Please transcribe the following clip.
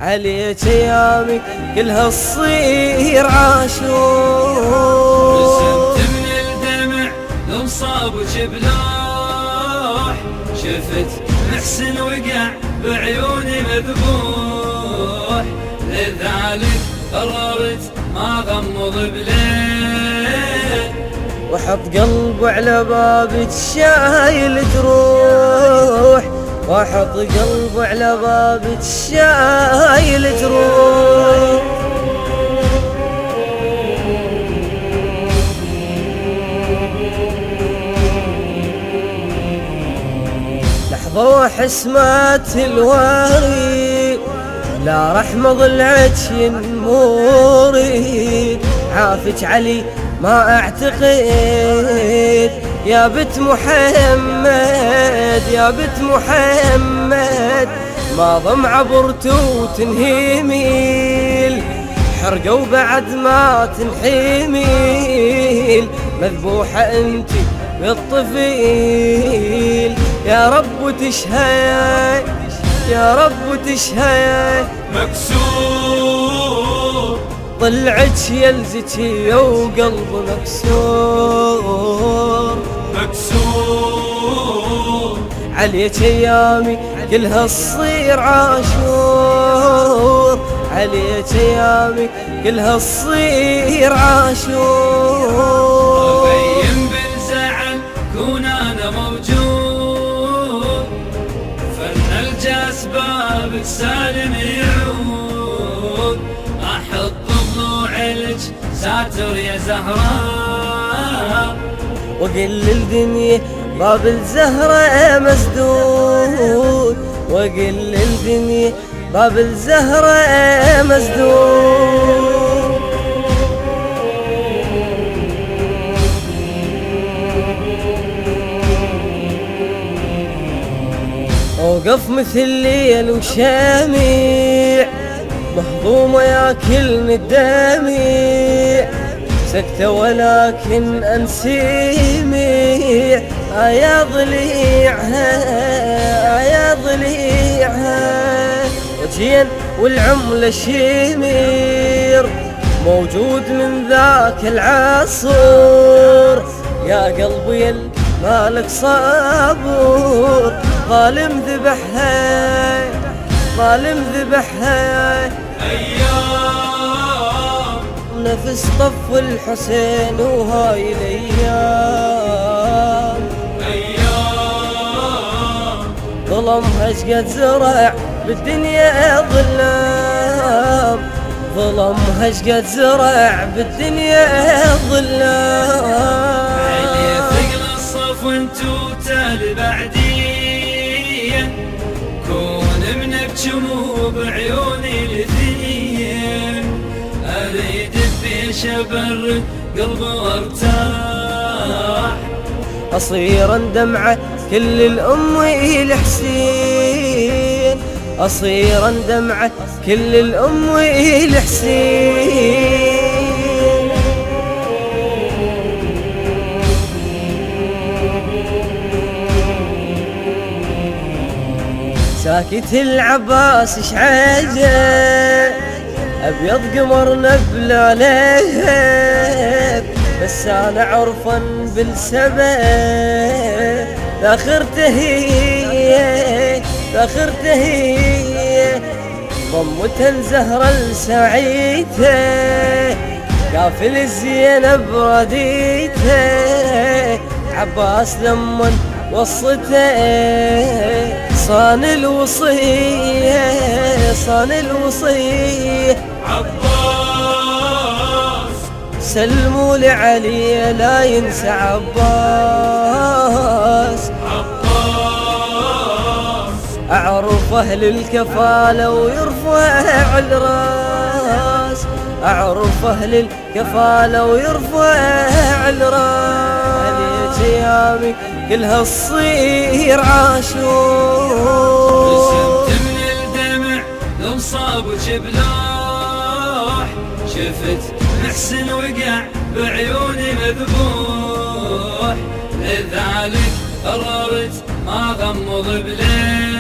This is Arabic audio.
عليك ايامي كلها تصير عاشور. رسمت من الدمع لو صاب وجبلوح، شفت محسن وقع بعيوني مذبوح، لذلك قررت ما غمض بليل، وحط قلبه على بابك شايل تروح، واحط قلبه على بابك شايل تروح. لحظة واحس مات الواري، لا رحمة ضلعك ينموري، عافك علي ما اعتقد يا بنت محمد، يا بنت محمد، ما ضم عبرت وتنهيميل، حرقة وبعد ما تنحيميل، مذبوحة انت بالطفيل، يا رب تشهد، يا رب تشهد، مكسور ضلعك يلزكي وقلب مكسور، مكسور عليك ايامي كلها تصير عاشور، عليك ايامي كلها تصير عاشور. ابين بالزعل كون انا موجود، فن الجاسباب سالم يعود، احط ضلوعك ساتر يا زهراء، وقل للدنيا باب الزهرة مسدود، وقل للدنيا باب الزهرة مسدود. اوقف مثل ليل وشامع، مهضوم وياكلني الدمع، سكتة ولكن انسمع، يا ضليعها يا ضليعها، وجين والعملة شمير موجود من ذاك العصر، يا قلبي مالك صبور، ظالم ذبحها ظالم ذبحها، ايام نفس طف الحسين وهاي الايام، ايام ظلمها شقد زرع بالدنيا ظلام، ظلمها شقد زرع بالدنيا ظلام. علي ثقل الصف وانتو تالي بعدين، كون بنبجي مو بعيوني الاثنين، اريد بيش ابرد قلبي وارتاح، اصير اندمعه كل الام الحسين، اصير اندمعه كل الام الحسين. ساكت العباس اش عجب، ابيض قمرنا بلا لهب، بس انا عرفا بالسبب، ذاخرته هي ذاخرته هي، ضمة زهرة لسعيته، قافل الزينب رديته، عباس لمن وصته صان الوصية، صان الوصية، عباس سلموا لعلي لا ينسى عباس، عباس أعرف أهل الكفالة ويرفع الراس، أعرف أهل الكفالة ويرفع الراس، عليك ايامي كلها تصير عاشور. رسمت من الدمع لو صاب وجبلوح، شفت محسن وقع بعيوني مذبوح، لذلك قررت ما غمض بليل،